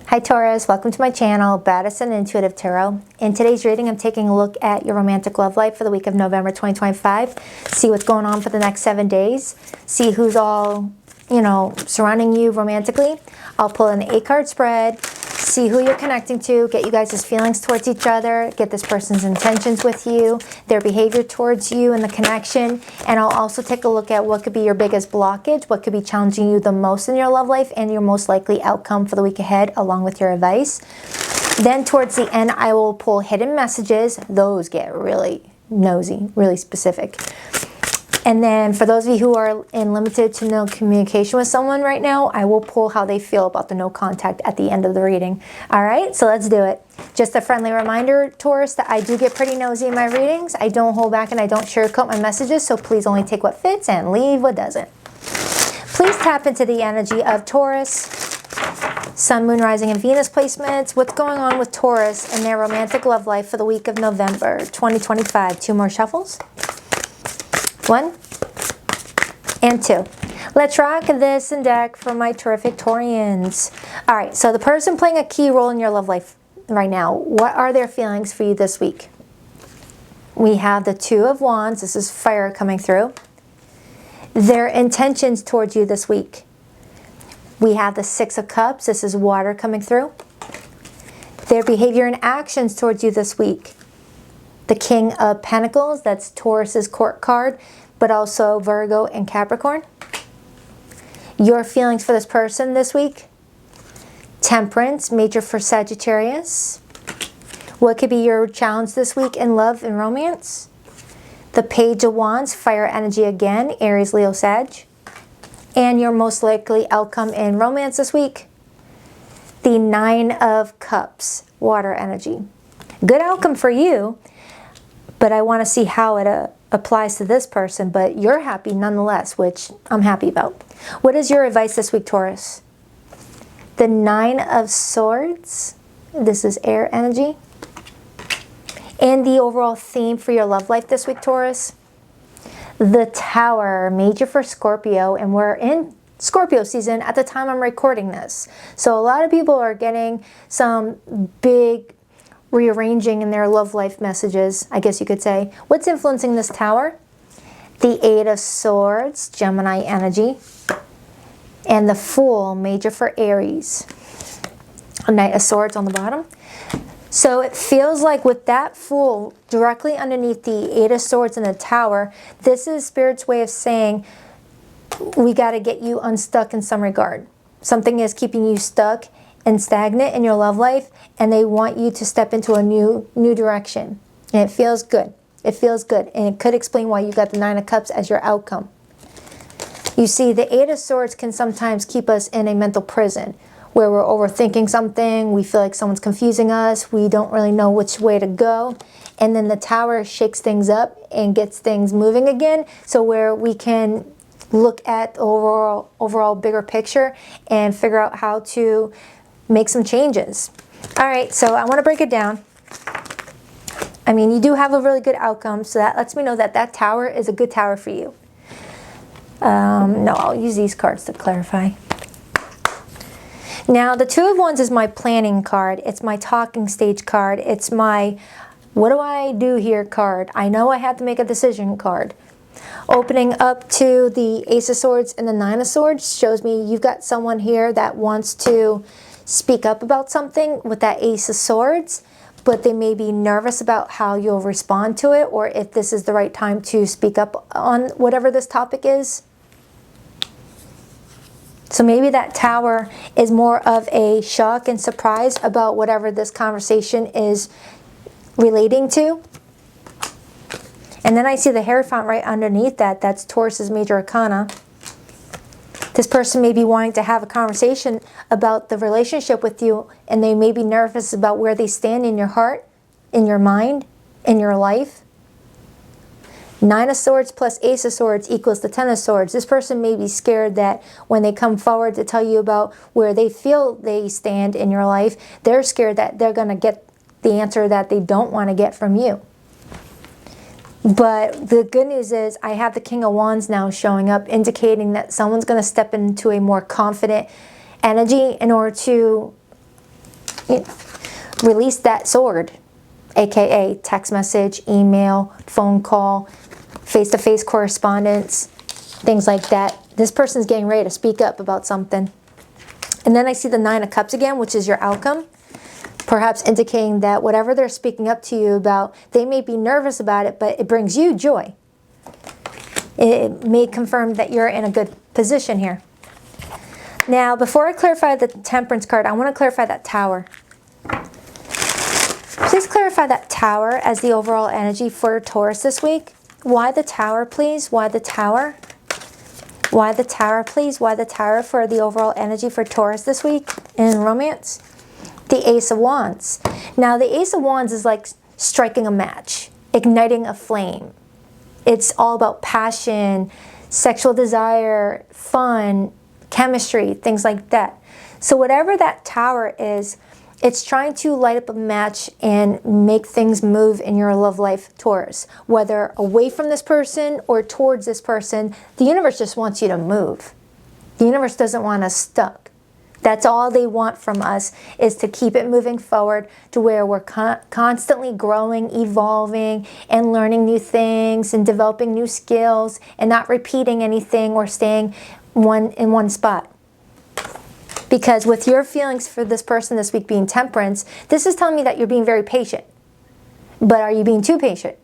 Hi Taurus, welcome to my channel, Baddison Intuitive Tarot. In today's reading, I'm taking a look at your romantic love life for the week of November 2025. See what's going on for the next 7 days. See who's all, surrounding you romantically. I'll pull an 8-card spread, see who you're connecting to, get you guys' feelings towards each other, get this person's intentions with you, their behavior towards you and the connection. And I'll also take a look at what could be your biggest blockage, what could be challenging you the most in your love life, and your most likely outcome for the week ahead, along with your advice. Then towards the end, I will pull hidden messages. Those get really nosy, really specific. And then for those of you who are in limited to no communication with someone right now, I will pull how they feel about the no contact at the end of the reading. All right, so let's do it. Just a friendly reminder, Taurus, that I do get pretty nosy in my readings. I don't hold back and I don't sugarcoat my messages, so please only take what fits and leave what doesn't. Please tap into the energy of Taurus, Sun, Moon, Rising, and Venus placements. What's going on with Taurus and their romantic love life for the week of November 2025? 2 more shuffles. 1 and 2. Let's rock this deck for my terrific Taurians. All right, so the person playing a key role in your love life right now, what are their feelings for you this week? We have the 2 of Wands. This is fire coming through. Their intentions towards you this week. We have the 6 of Cups. This is water coming through. Their behavior and actions towards you this week. The King of Pentacles, that's Taurus's court card, but also Virgo and Capricorn. Your feelings for this person this week. Temperance, major for Sagittarius. What could be your challenge this week in love and romance? The Page of Wands, fire energy again, Aries, Leo, Sag. And your most likely outcome in romance this week. The 9 of Cups, water energy. Good outcome for you. But I want to see how it applies to this person. But you're happy nonetheless, which I'm happy about. What is your advice this week, Taurus? The 9 of Swords. This is air energy. And the overall theme for your love life this week, Taurus. The Tower, major for Scorpio. And we're in Scorpio season at the time I'm recording this. So a lot of people are getting some big rearranging in their love life messages, I guess you could say. What's influencing this Tower? The 8 of Swords, Gemini energy. And the Fool, major for Aries. A Knight of Swords on the bottom. So it feels like with that Fool directly underneath the 8 of Swords and the Tower, this is Spirit's way of saying, we got to get you unstuck in some regard. Something is keeping you stuck and stagnant in your love life, and they want you to step into a new direction. And it feels good. It feels good. And it could explain why you got the 9 of Cups as your outcome. You see, the 8 of Swords can sometimes keep us in a mental prison where we're overthinking something, we feel like someone's confusing us, we don't really know which way to go. And then the Tower shakes things up and gets things moving again, so where we can look at the overall bigger picture and figure out how to make some changes. All right, so I want to break it down. I mean, you do have a really good outcome, so that lets me know that that Tower is a good Tower for you. No, I'll use these cards to clarify. Now, the 2 of Wands is my planning card. It's my talking stage card. It's my what do I do here card. I know I have to make a decision card. Opening up to the Ace of Swords and the 9 of Swords shows me you've got someone here that wants to speak up about something with that Ace of Swords, but they may be nervous about how you'll respond to it, or if this is the right time to speak up on whatever this topic is. So maybe that Tower is more of a shock and surprise about whatever this conversation is relating to. And then I see the Hierophant right underneath that. That's Taurus's major arcana. This person may be wanting to have a conversation about the relationship with you, and they may be nervous about where they stand in your heart, in your mind, in your life. 9 of Swords plus Ace of Swords equals the 10 of Swords. This person may be scared that when they come forward to tell you about where they feel they stand in your life, they're scared that they're going to get the answer that they don't want to get from you. But the good news is I have the King of Wands now showing up, indicating that someone's going to step into a more confident energy in order to Release that sword, aka text message, email, phone call, face-to-face correspondence, things like that. This person's getting ready to speak up about something. And then I see the Nine of Cups again, which is your outcome. Perhaps indicating that whatever they're speaking up to you about, they may be nervous about it, but it brings you joy. It may confirm that you're in a good position here. Now, before I clarify the Temperance card, I want to clarify that Tower. Please clarify that Tower as the overall energy for Taurus this week. Why the Tower, please? Why the Tower? Why the Tower, please? Why the Tower for the overall energy for Taurus this week in romance? The Ace of Wands. Now, the Ace of Wands is like striking a match, igniting a flame. It's all about passion, sexual desire, fun, chemistry, things like that. So whatever that Tower is, it's trying to light up a match and make things move in your love life, Taurus. Whether away from this person or towards this person, the universe just wants you to move. The universe doesn't want us stuck. That's all they want from us, is to keep it moving forward to where we're constantly growing, evolving, and learning new things and developing new skills and not repeating anything or staying in one spot. Because with your feelings for this person this week being Temperance, this is telling me that you're being very patient. But are you being too patient?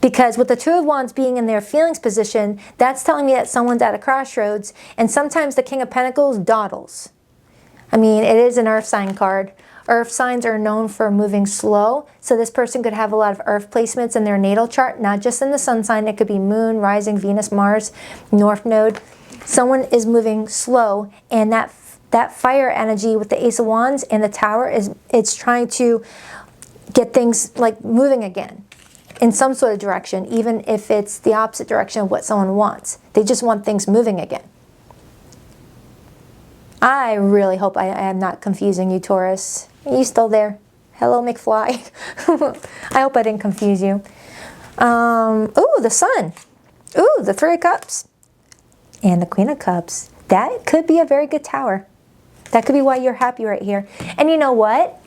Because with the Two of Wands being in their feelings position, that's telling me that someone's at a crossroads. And sometimes the King of Pentacles dawdles. I mean, it is an earth sign card. Earth signs are known for moving slow. So this person could have a lot of earth placements in their natal chart, not just in the sun sign. It could be Moon, Rising, Venus, Mars, North Node. Someone is moving slow, and that fire energy with the Ace of Wands and the Tower, it's trying to get things like moving again in some sort of direction, even if it's the opposite direction of what someone wants. They just want things moving again. I really hope I am not confusing you, Taurus. Are you still there? Hello, McFly. I hope I didn't confuse you. Ooh, the Sun. Ooh, the Three of Cups. And the Queen of Cups. That could be a very good Tower. That could be why you're happy right here. And you know what?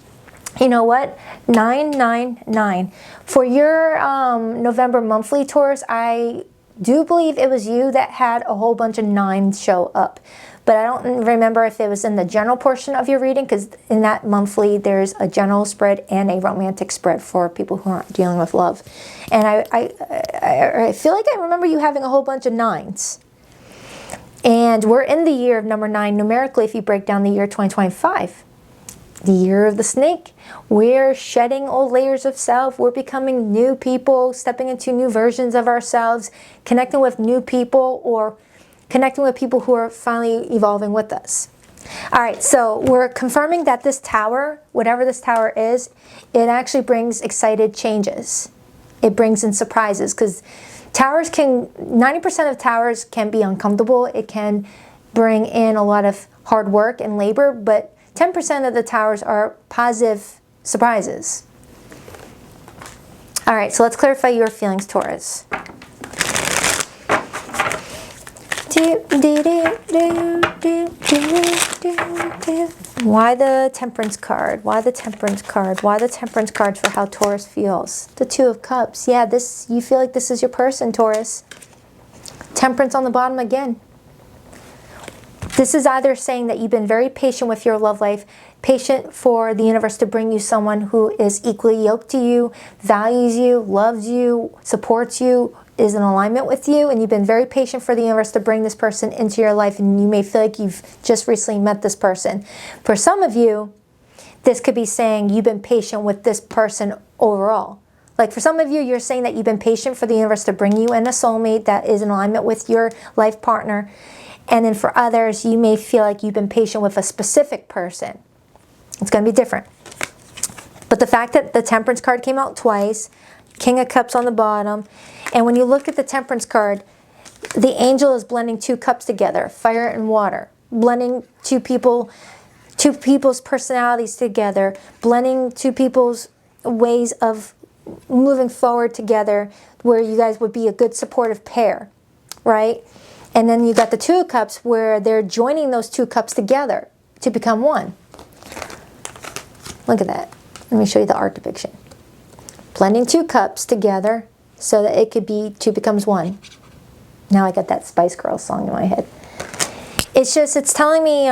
You know what? 999. For your November monthly, Taurus, I do believe it was you that had a whole bunch of 9s show up. But I don't remember if it was in the general portion of your reading, because in that monthly, there's a general spread and a romantic spread for people who aren't dealing with love. And I feel like I remember you having a whole bunch of 9s. And we're in the year of number 9 numerically if you break down the year 2025. The year of the snake. We're shedding old layers of self. We're becoming new people, stepping into new versions of ourselves, connecting with new people, or connecting with people who are finally evolving with us. All right, so we're confirming that this Tower, whatever this Tower is, it actually brings excited changes. It brings in surprises, because Towers can, 90% of Towers can be uncomfortable. It can bring in a lot of hard work and labor, but 10% of the Towers are positive surprises. All right, so let's clarify your feelings, Taurus. Why the Temperance card? Why the Temperance card? Why the Temperance card for how Taurus feels? The Two of Cups. Yeah, you feel like this is your person, Taurus. Temperance on the bottom again. This is either saying that you've been very patient with your love life, patient for the universe to bring you someone who is equally yoked to you, values you, loves you, supports you, is in alignment with you, and you've been very patient for the universe to bring this person into your life, and you may feel like you've just recently met this person. For some of you, this could be saying you've been patient with this person overall. Like for some of you, you're saying that you've been patient for the universe to bring you in a soulmate that is in alignment with your life partner. And then for others, you may feel like you've been patient with a specific person. It's going to be different. But the fact that the Temperance card came out twice, King of Cups on the bottom, and when you look at the Temperance card, the angel is blending two cups together, fire and water, blending two people's personalities together, blending two people's ways of moving forward together, where you guys would be a good supportive pair, right? And then you got the Two of Cups, where they're joining those two cups together to become one. Look at that. Let me show you the art depiction. Blending 2 cups together so that it could be 2 becomes 1. Now I got that Spice Girls song in my head. It's just, it's telling me,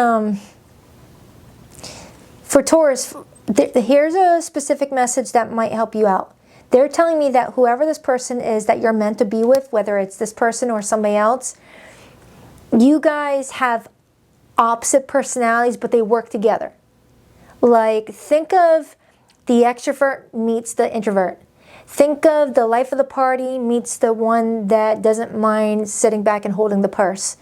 for Taurus, here's a specific message that might help you out. They're telling me that whoever this person is that you're meant to be with, whether it's this person or somebody else, you guys have opposite personalities, but they work together. Like, think of the extrovert meets the introvert. Think of the life of the party meets the one that doesn't mind sitting back and holding the purse.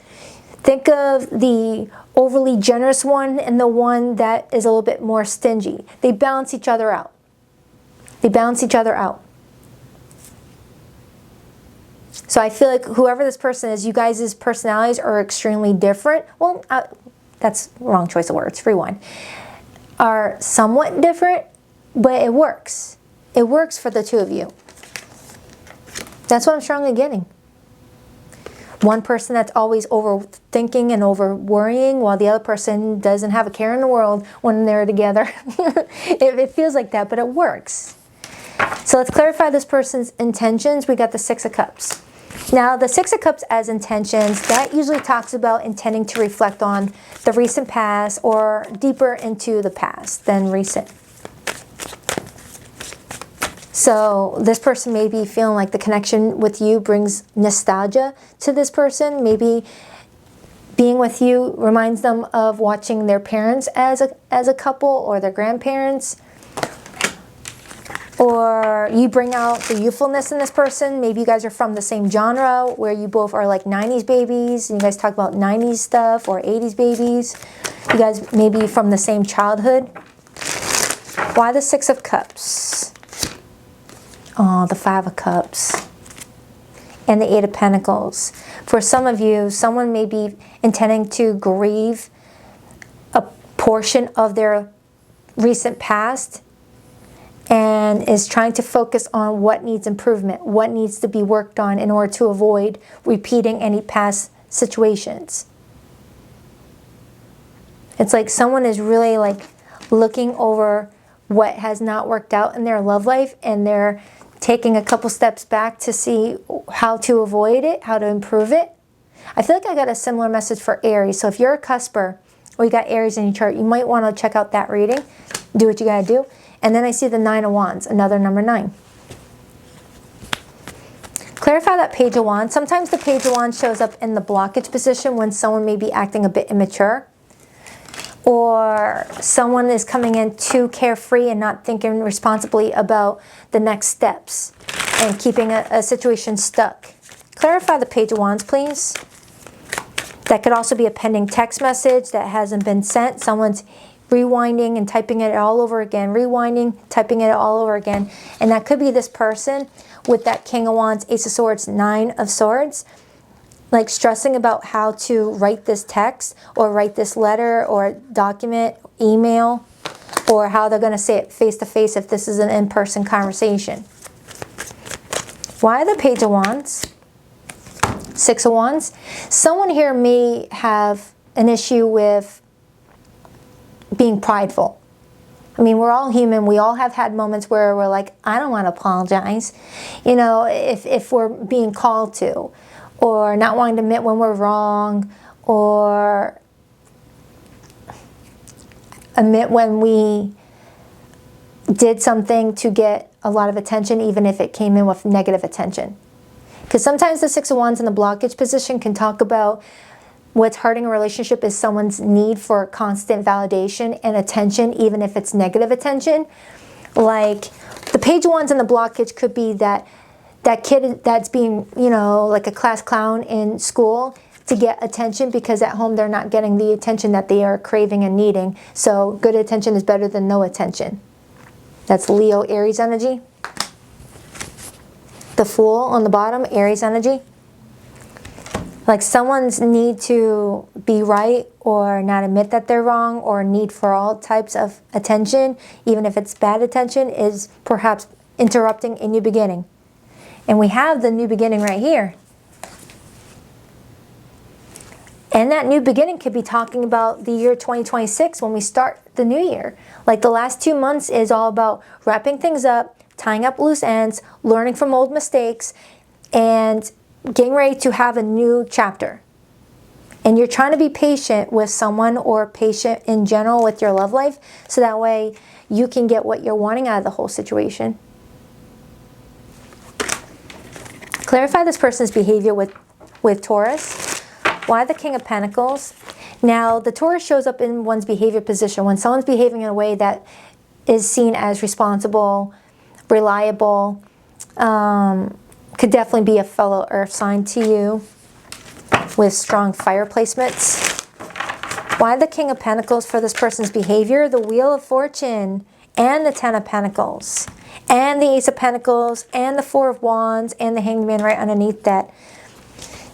Think of the overly generous one and the one that is a little bit more stingy. They balance each other out. They balance each other out. So I feel like whoever this person is, you guys' personalities are extremely different. Well, that's the wrong choice of words. Rewind. Are somewhat different, but it works. It works for the 2 of you. That's what I'm strongly getting. One person that's always overthinking and over worrying, while the other person doesn't have a care in the world when they're together. It feels like that, but it works. So let's clarify this person's intentions. We got the 6 of Cups. Now, the 6 of Cups as intentions, that usually talks about intending to reflect on the recent past or deeper into the past than recent. So this person may be feeling like the connection with you brings nostalgia to this person. Maybe being with you reminds them of watching their parents as a couple, or their grandparents. Or you bring out the youthfulness in this person. Maybe you guys are from the same genre where you both are like 90s babies and you guys talk about 90s stuff, or 80s babies. You guys may be from the same childhood. Why the 6 of Cups? Oh, the 5 of Cups. And the 8 of Pentacles. For some of you, someone may be intending to grieve a portion of their recent past and is trying to focus on what needs improvement, what needs to be worked on in order to avoid repeating any past situations. It's like someone is really like looking over what has not worked out in their love life, and they're taking a couple steps back to see how to avoid it, how to improve it. I feel like I got a similar message for Aries. So if you're a cusper or you got Aries in your chart, you might want to check out that reading. Do what you got to do. And then I see the 9 of Wands, another number 9. Clarify that Page of Wands. Sometimes the Page of Wands shows up in the blockage position when someone may be acting a bit immature, or someone is coming in too carefree and not thinking responsibly about the next steps and keeping a situation stuck. Clarify the Page of Wands, please. That could also be a pending text message that hasn't been sent. Someone's rewinding and typing it all over again, rewinding, typing it all over again. And that could be this person with that King of Wands, Ace of Swords, 9 of Swords, like stressing about how to write this text or write this letter or document, email, or how they're going to say it face to face if this is an in-person conversation. Why the Page of Wands? 6 of Wands. Someone here may have an issue with being prideful. I mean, we're all human. We all have had moments where we're like, I don't want to apologize. You know, if we're being called to, or not wanting to admit when we're wrong, or admit when we did something to get a lot of attention, even if it came in with negative attention. Because sometimes the 6 of Wands in the blockage position can talk about what's hurting a relationship is someone's need for constant validation and attention, even if it's negative attention. Like the Page of Wands in the blockage could be that kid that's being, you know, like a class clown in school to get attention, because at home they're not getting the attention that they are craving and needing. So good attention is better than no attention. That's Leo, Aries energy. The Fool on the bottom, Aries energy. Like someone's need to be right or not admit that they're wrong, or need for all types of attention, even if it's bad attention, is perhaps interrupting a new beginning. And we have the new beginning right here. And that new beginning could be talking about the year 2026 when we start the new year. Like the last 2 months is all about wrapping things up, tying up loose ends, learning from old mistakes, and getting ready to have a new chapter. And you're trying to be patient with someone or patient in general with your love life so that way you can get what you're wanting out of the whole situation. Clarify this person's behavior with Taurus. Why the King of Pentacles? Now, the Taurus shows up in one's behavior position. When someone's behaving in a way that is seen as responsible, reliable, could definitely be a fellow earth sign to you with strong fire placements. Why the King of Pentacles for this person's behavior? The Wheel of Fortune and the Ten of Pentacles and the Ace of Pentacles and the Four of Wands and the Hanged Man right underneath that.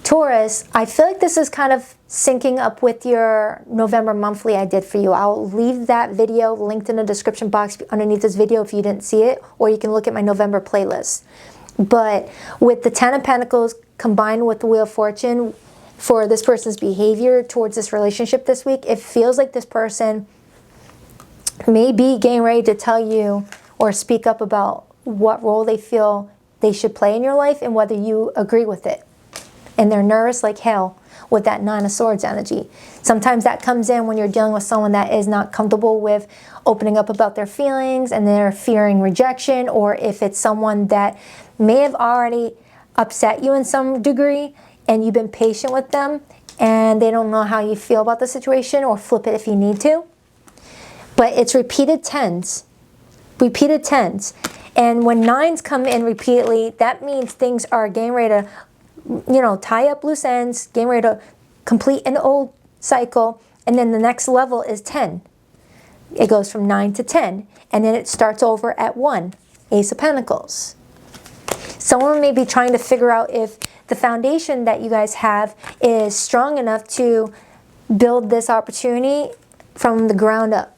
Taurus, I feel like this is kind of syncing up with your November monthly I did for you. I'll leave that video linked in the description box underneath this video if you didn't see it, or you can look at my November playlist. But with the Ten of Pentacles combined with the Wheel of Fortune for this person's behavior towards this relationship this week, it feels like this person may be getting ready to tell you or speak up about what role they feel they should play in your life and whether you agree with it. And they're nervous like hell with that Nine of Swords energy. Sometimes that comes in when you're dealing with someone that is not comfortable with opening up about their feelings and they're fearing rejection, or if it's someone that may have already upset you in some degree and you've been patient with them and they don't know how you feel about the situation, or flip it if you need to. But it's repeated tens. Repeated tens. And when nines come in repeatedly, that means things are getting ready to, you know, tie up loose ends, getting ready to complete an old cycle, and then the next level is 10. It goes from 9 to 10, and then it starts over at 1, Ace of Pentacles. Someone may be trying to figure out if the foundation that you guys have is strong enough to build this opportunity from the ground up.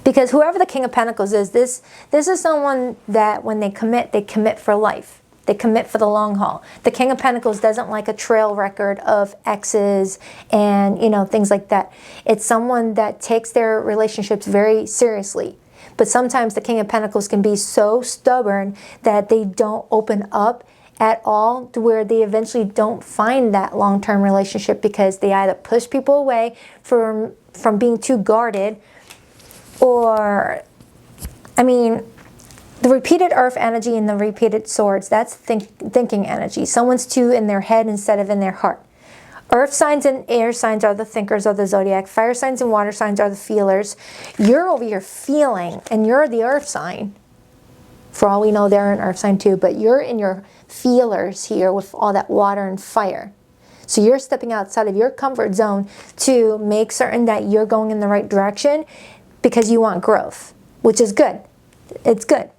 Because whoever the King of Pentacles is, this is someone that when they commit for life. They commit for the long haul. The King of Pentacles doesn't like a trail record of exes and, you know, things like that. It's someone that takes their relationships very seriously. But sometimes the King of Pentacles can be so stubborn that they don't open up at all, to where they eventually don't find that long-term relationship because they either push people away from being too guarded, or, I mean, the repeated earth energy and the repeated swords, that's thinking energy. Someone's too in their head instead of in their heart. Earth signs and air signs are the thinkers of the zodiac. Fire signs and water signs are the feelers. You're over here feeling, and you're the earth sign. For all we know, they're an earth sign too, but you're in your feelers here with all that water and fire. So you're stepping outside of your comfort zone to make certain that you're going in the right direction because you want growth, which is good. It's good.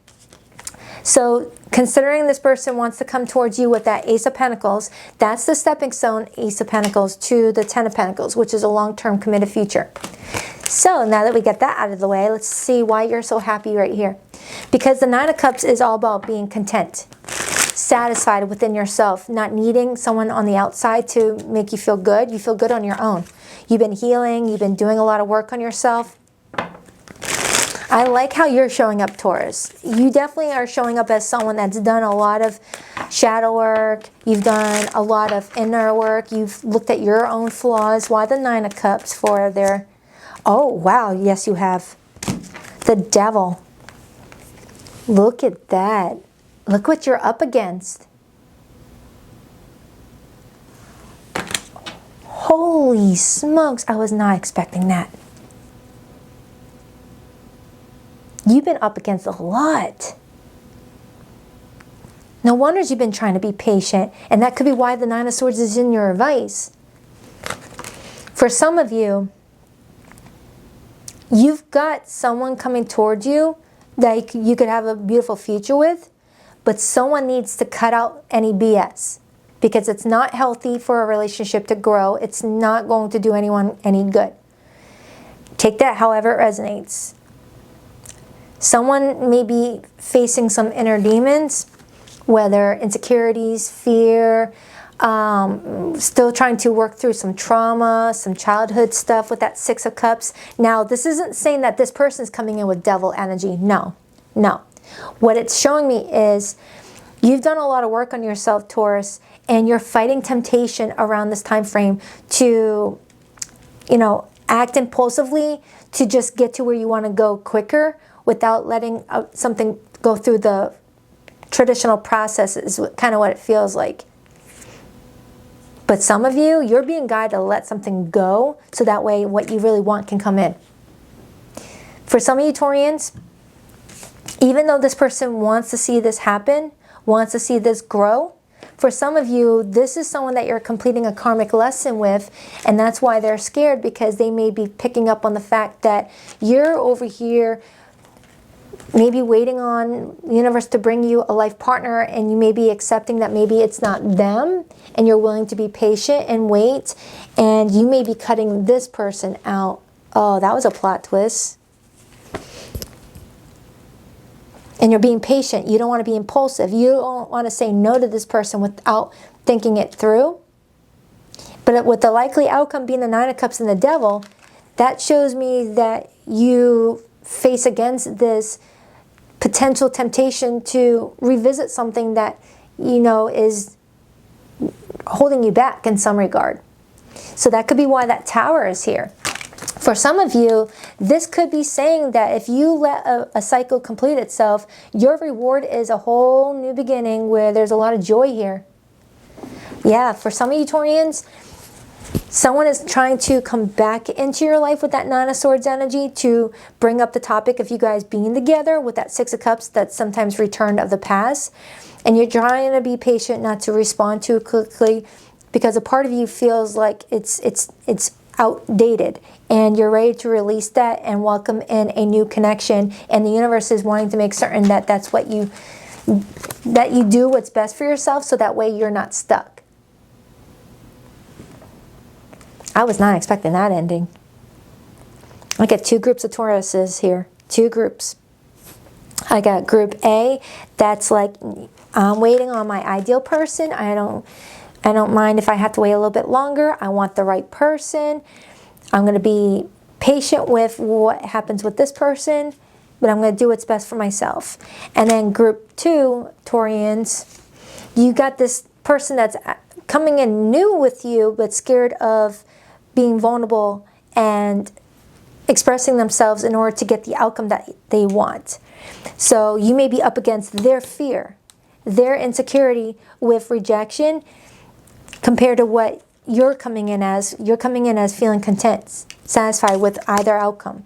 So considering this person wants to come towards you with that Ace of Pentacles, that's the stepping stone, Ace of Pentacles, to the Ten of Pentacles, which is a long-term committed future. So now that we get that out of the way, let's see why you're so happy right here. Because the Nine of Cups is all about being content, satisfied within yourself, not needing someone on the outside to make you feel good. You feel good on your own. You've been healing, you've been doing a lot of work on yourself. I like how you're showing up, Taurus. You definitely are showing up as someone that's done a lot of shadow work. You've done a lot of inner work. You've looked at your own flaws. Why the Nine of Cups for their... Oh, wow. Yes, you have. The Devil. Look at that. Look what you're up against. Holy smokes. I was not expecting that. You've been up against a lot. No wonder you've been trying to be patient, and that could be why the Nine of Swords is in your advice. For some of you, you've got someone coming towards you that you could have a beautiful future with, but someone needs to cut out any BS because it's not healthy for a relationship to grow. It's not going to do anyone any good. Take that however it resonates. Someone may be facing some inner demons, whether insecurities, fear, Still trying to work through some trauma, some childhood stuff with that Six of Cups. Now, this isn't saying that this person is coming in with devil energy. No, no. What it's showing me is you've done a lot of work on yourself, Taurus, and you're fighting temptation around this time frame to, you know, act impulsively to just get to where you want to go quicker without letting something go through the traditional process is kind of what it feels like. But some of you, you're being guided to let something go so that way what you really want can come in. For some of you Taurians, even though this person wants to see this happen, wants to see this grow, for some of you, this is someone that you're completing a karmic lesson with, and that's why they're scared, because they may be picking up on the fact that you're over here maybe waiting on the universe to bring you a life partner, and you may be accepting that maybe it's not them, and you're willing to be patient and wait, and you may be cutting this person out. Oh, that was a plot twist. And you're being patient. You don't want to be impulsive. You don't want to say no to this person without thinking it through. But with the likely outcome being the Nine of Cups and the Devil, that shows me that you face against this potential temptation to revisit something that, you know, is holding you back in some regard. So that could be why that Tower is here. For some of you, this could be saying that if you let a cycle complete itself, your reward is a whole new beginning where there's a lot of joy here. Yeah, for some of you Taurians, someone is trying to come back into your life with that Nine of Swords energy to bring up the topic of you guys being together with that Six of Cups that's sometimes returned of the past. And you're trying to be patient, not to respond too quickly, because a part of you feels like it's outdated, and you're ready to release that and welcome in a new connection, and the universe is wanting to make certain that that's what you do what's best for yourself, so that way you're not stuck. I was not expecting that ending. I got two groups of Tauruses here. Two groups. I got group A, that's like, I'm waiting on my ideal person. I don't mind if I have to wait a little bit longer. I want the right person. I'm going to be patient with what happens with this person, but I'm going to do what's best for myself. And then group 2, Taurians, you got this person that's coming in new with you, but scared of being vulnerable and expressing themselves in order to get the outcome that they want. So you may be up against their fear, their insecurity with rejection, compared to what you're coming in as. You're coming in as feeling content, satisfied with either outcome.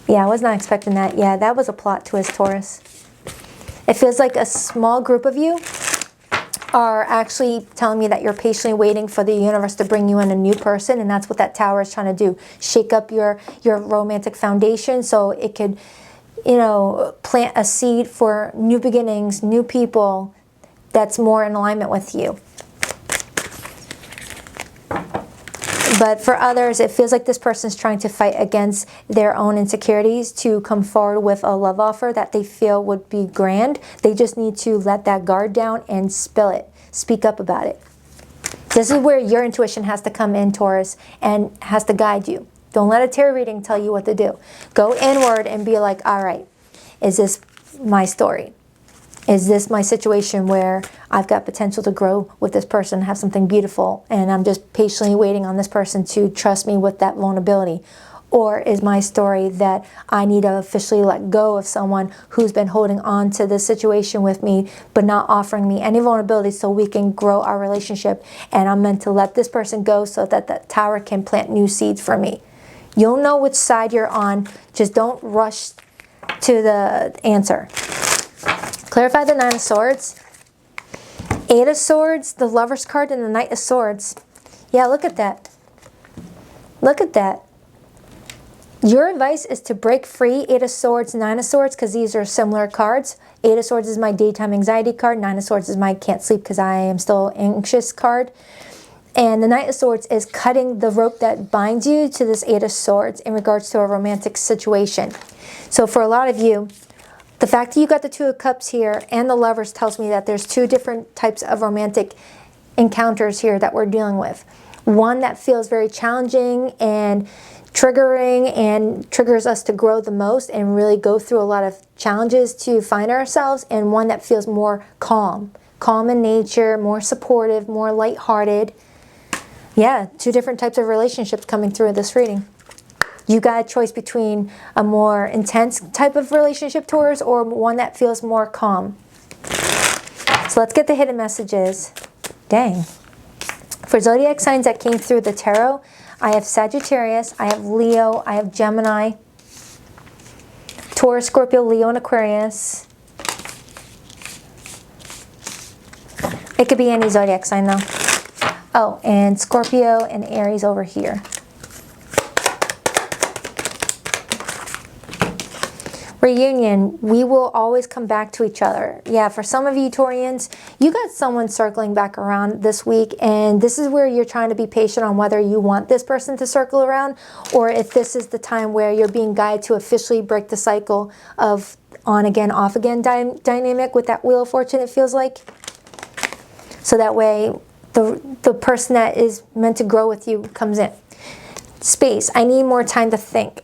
Yeah, I was not expecting that. Yeah, that was a plot twist, Taurus. It feels like a small group of you are actually telling me that you're patiently waiting for the universe to bring you in a new person, and that's what that Tower is trying to do. Shake up your romantic foundation so it could, you know, plant a seed for new beginnings, new people that's more in alignment with you. But for others, it feels like this person's trying to fight against their own insecurities to come forward with a love offer that they feel would be grand. They just need to let that guard down and spill it. Speak up about it. This is where your intuition has to come in, Taurus, and has to guide you. Don't let a tarot reading tell you what to do. Go inward and be like, all right, is this my story? Is this my situation where I've got potential to grow with this person, have something beautiful, and I'm just patiently waiting on this person to trust me with that vulnerability? Or is my story that I need to officially let go of someone who's been holding on to this situation with me, but not offering me any vulnerability so we can grow our relationship, and I'm meant to let this person go so that that Tower can plant new seeds for me? You'll know which side you're on. Just don't rush to the answer. Clarify the Nine of Swords, Eight of Swords, the Lover's card, and the Knight of Swords. Yeah, look at that. Look at that. Your advice is to break free. Eight of Swords, Nine of Swords, because these are similar cards. Eight of Swords is my daytime anxiety card. Nine of Swords is my can't sleep because I am still anxious card. And the Knight of Swords is cutting the rope that binds you to this Eight of Swords in regards to a romantic situation. So for a lot of you, the fact that you got the Two of Cups here and the Lovers tells me that there's two different types of romantic encounters here that we're dealing with. One that feels very challenging and triggering and triggers us to grow the most and really go through a lot of challenges to find ourselves, and one that feels more calm in nature, more supportive, more lighthearted. Yeah, two different types of relationships coming through this reading. You got a choice between a more intense type of relationship, Taurus, or one that feels more calm. So let's get the hidden messages. Dang. For zodiac signs that came through the tarot, I have Sagittarius, I have Leo, I have Gemini, Taurus, Scorpio, Leo, and Aquarius. It could be any zodiac sign though. Oh, and Scorpio and Aries over here. Reunion, we will always come back to each other. Yeah, for some of you Taurians, you got someone circling back around this week, and this is where you're trying to be patient on whether you want this person to circle around, or if this is the time where you're being guided to officially break the cycle of on again, off again dynamic with that Wheel of Fortune, it feels like. So that way, the person that is meant to grow with you comes in. Space, I need more time to think.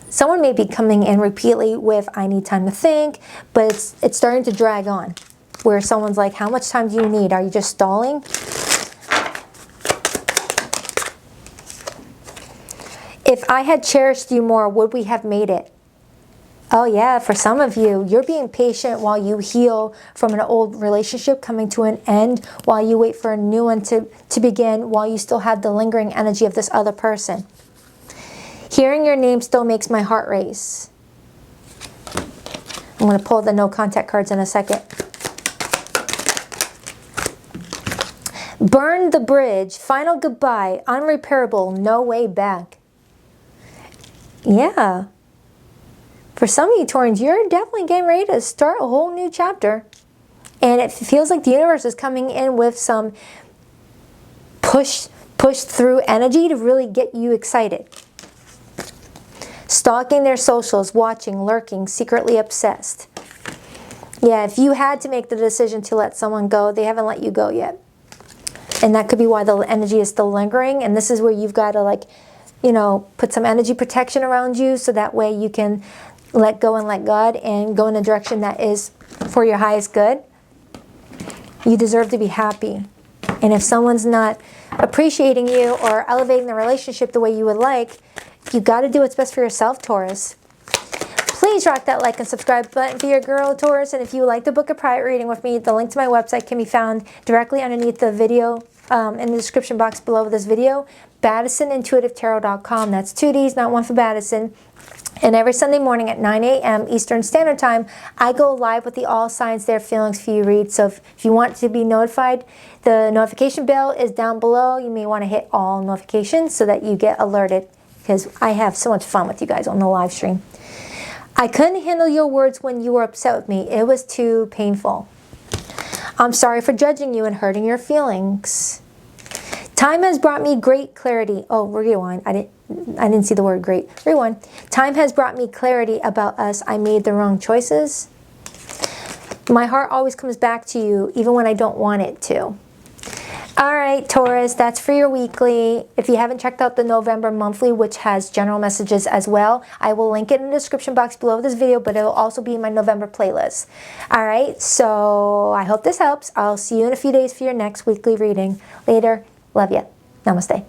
Someone may be coming in repeatedly with, I need time to think, but it's starting to drag on. Where someone's like, how much time do you need? Are you just stalling? If I had cherished you more, would we have made it? Oh yeah, for some of you, you're being patient while you heal from an old relationship coming to an end, while you wait for a new one to begin, while you still have the lingering energy of this other person. Hearing your name still makes my heart race. I'm going to pull the no contact cards in a second. Burn the bridge, final goodbye, unrepairable, no way back. Yeah. For some of you Taurans, you're definitely getting ready to start a whole new chapter. And it feels like the universe is coming in with some push through energy to really get you excited. Stalking their socials, watching, lurking, secretly obsessed. Yeah, if you had to make the decision to let someone go, they haven't let you go yet. And that could be why the energy is still lingering. And this is where you've got to, like, you know, put some energy protection around you so that way you can let go and let God and go in a direction that is for your highest good. You deserve to be happy. And if someone's not appreciating you or elevating the relationship the way you would like, you got to do what's best for yourself, Taurus. Please rock that like and subscribe button for your girl, Taurus. And if you would like to book a private reading with me, the link to my website can be found directly underneath the video in the description box below this video. BaddisonIntuitiveTarot.com. That's 2 D's, not one for Baddison. And every Sunday morning at 9 a.m. Eastern Standard Time, I go live with the All Signs Their Feelings for You read. So if you want to be notified, the notification bell is down below. You may want to hit all notifications so that you get alerted, because I have so much fun with you guys on the live stream. I couldn't handle your words when you were upset with me. It was too painful. I'm sorry for judging you and hurting your feelings. Time has brought me great clarity. Oh, rewind. I didn't see the word great. Rewind. Time has brought me clarity about us. I made the wrong choices. My heart always comes back to you, even when I don't want it to. All right, Taurus, that's for your weekly. If you haven't checked out the November monthly, which has general messages as well, I will link it in the description box below this video, but it'll also be in my November playlist. All right, so I hope this helps. I'll see you in a few days for your next weekly reading. Later. Love ya. Namaste.